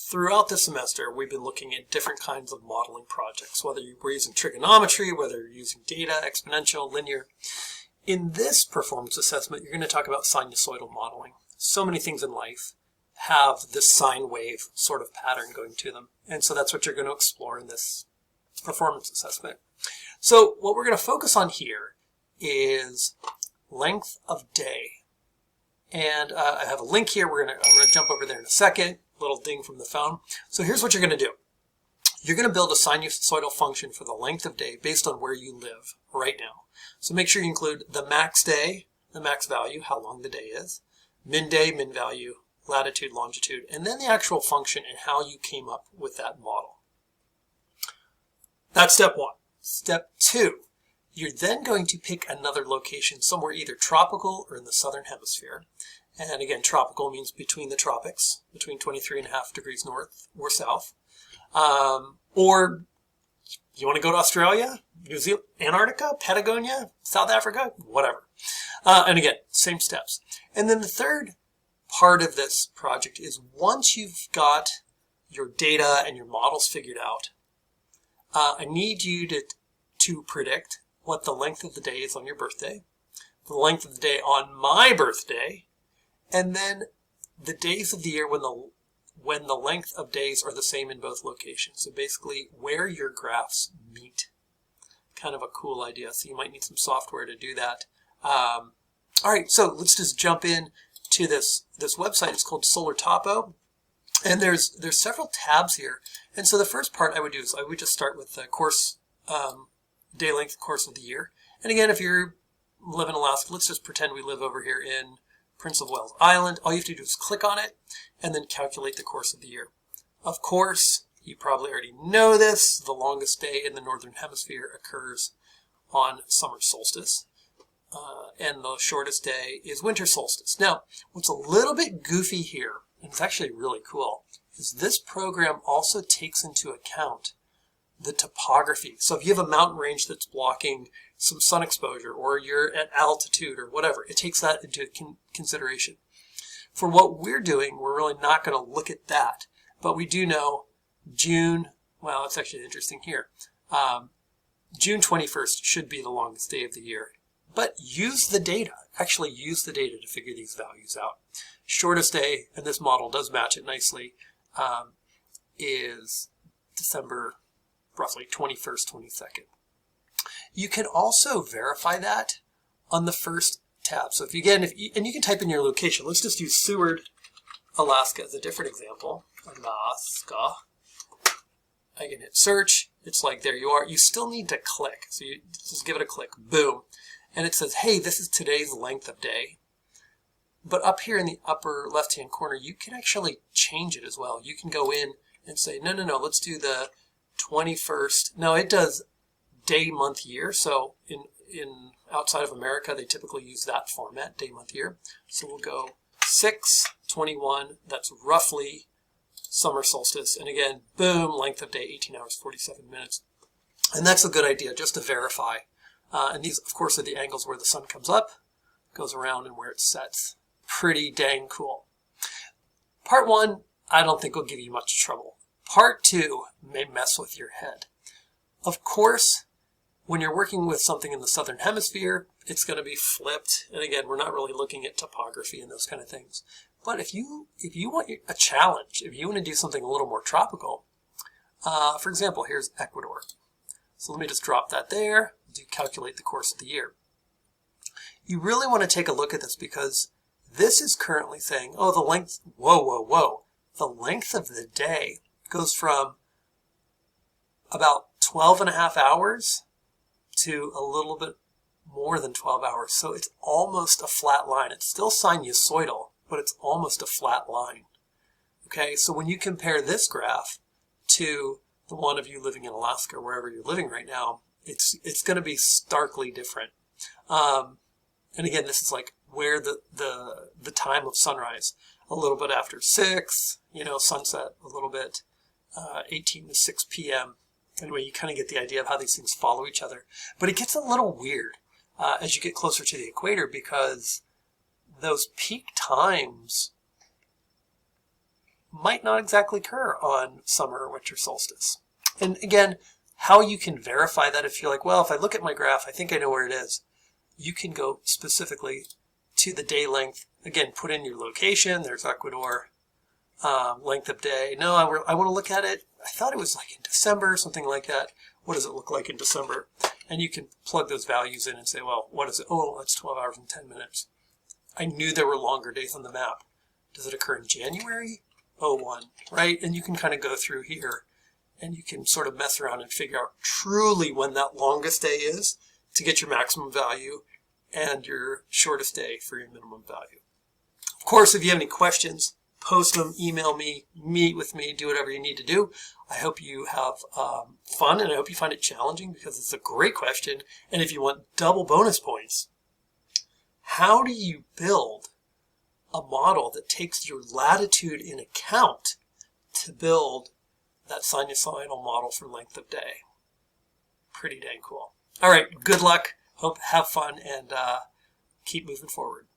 Throughout the semester, we've been looking at different kinds of modeling projects, whether we're using trigonometry, whether you're using data, exponential, linear. In this performance assessment, you're going to talk about sinusoidal modeling. So many things in life have this sine wave sort of pattern going to them. And so that's what you're going to explore in this performance assessment. So what we're going to focus on here is length of day. And I have a link here. I'm going to jump over there in a second. Little ding from the phone. So here's what you're going to do. You're going to build a sinusoidal function for the length of day based on where you live right now. So make sure you include the max day, the max value, how long the day is, min day, min value, latitude, longitude, and then the actual function and how you came up with that model. That's step one. Step two, you're then going to pick another location somewhere either tropical or in the southern hemisphere. And again, tropical means between the tropics, between 23.5 degrees north or south. Or you want to go to Australia, New Zealand, Antarctica, Patagonia, South Africa, whatever. And again, same steps. And then the third part of this project is once you've got your data and your models figured out, I need you to predict what the length of the day is on your birthday, the length of the day on my birthday, and then the days of the year when the length of days are the same in both locations. So basically where your graphs meet. Kind of a cool idea. So you might need some software to do that. All right, so let's just jump in to this website. It's called Solar Topo. And there's several tabs here. And so the first part I would do is I would just start with the course, day length course of the year. And again, if you live in Alaska, let's just pretend we live over here in Prince of Wales Island. All you have to do is click on it and then calculate the course of the year. Of course, you probably already know this. The longest day in the northern hemisphere occurs on summer solstice. And the shortest day is winter solstice. Now, what's a little bit goofy here, and it's actually really cool, is this program also takes into account the topography. So if you have a mountain range that's blocking some sun exposure, or you're at altitude or whatever, it takes that into consideration. For what we're doing, we're really not going to look at that. But we do know June, well, it's actually interesting here. June 21st should be the longest day of the year. But use the data, actually use the data to figure these values out. Shortest day, and this model does match it nicely, is December, roughly 21st, 22nd. You can also verify that on the first tab. So if you can type in your location. Let's just use Seward, Alaska as a different example. Alaska. I can hit search. It's like there you are. You still need to click. So you just give it a click. Boom. And it says, hey, this is today's length of day. But up here in the upper left-hand corner, you can actually change it as well. You can go in and say, no, let's do the 21st. No, it does day, month, year. So in outside of America, they typically use that format, day, month, year. So we'll go 6/21. That's roughly summer solstice. And again, boom, length of day, 18 hours, 47 minutes. And that's a good idea just to verify. And these, of course, are the angles where the sun comes up, goes around, and where it sets. Pretty dang cool. Part one, I don't think will give you much trouble. Part two may mess with your head. Of course, when you're working with something in the southern hemisphere, it's going to be flipped. And again, we're not really looking at topography and those kind of things. But if you want a challenge, if you want to do something a little more tropical, for example, here's Ecuador. So let me just drop that there. To calculate the course of the year. You really want to take a look at this because this is currently saying, oh, the length, whoa. The length of the day goes from about 12.5 hours to a little bit more than 12 hours. So it's almost a flat line. It's still sinusoidal, but it's almost a flat line. Okay, so when you compare this graph to the one of you living in Alaska, wherever you're living right now, it's going to be starkly different. And again, this is like where the time of sunrise, a little bit after 6, sunset a little bit, 18 to 6 p.m. Anyway, you kind of get the idea of how these things follow each other. But it gets a little weird as you get closer to the equator because those peak times might not exactly occur on summer or winter solstice. And again, how you can verify that if you're like, well, if I look at my graph, I think I know where it is. You can go specifically to the day length. Again, put in your location. There's Ecuador, length of day. No, I want to look at it. I thought it was like in December, something like that. What does it look like in December? And you can plug those values in and say, well, what is it? Oh, it's 12 hours and 10 minutes. I knew there were longer days on the map. Does it occur in January? 01, right? And you can kind of go through here and you can sort of mess around and figure out truly when that longest day is to get your maximum value and your shortest day for your minimum value. Of course, if you have any questions, post them, email me, meet with me, do whatever you need to do. I hope you have fun, and I hope you find it challenging because it's a great question. And if you want double bonus points, how do you build a model that takes your latitude in account to build that sinusoidal model for length of day? Pretty dang cool. All right, good luck. Hope have fun and keep moving forward.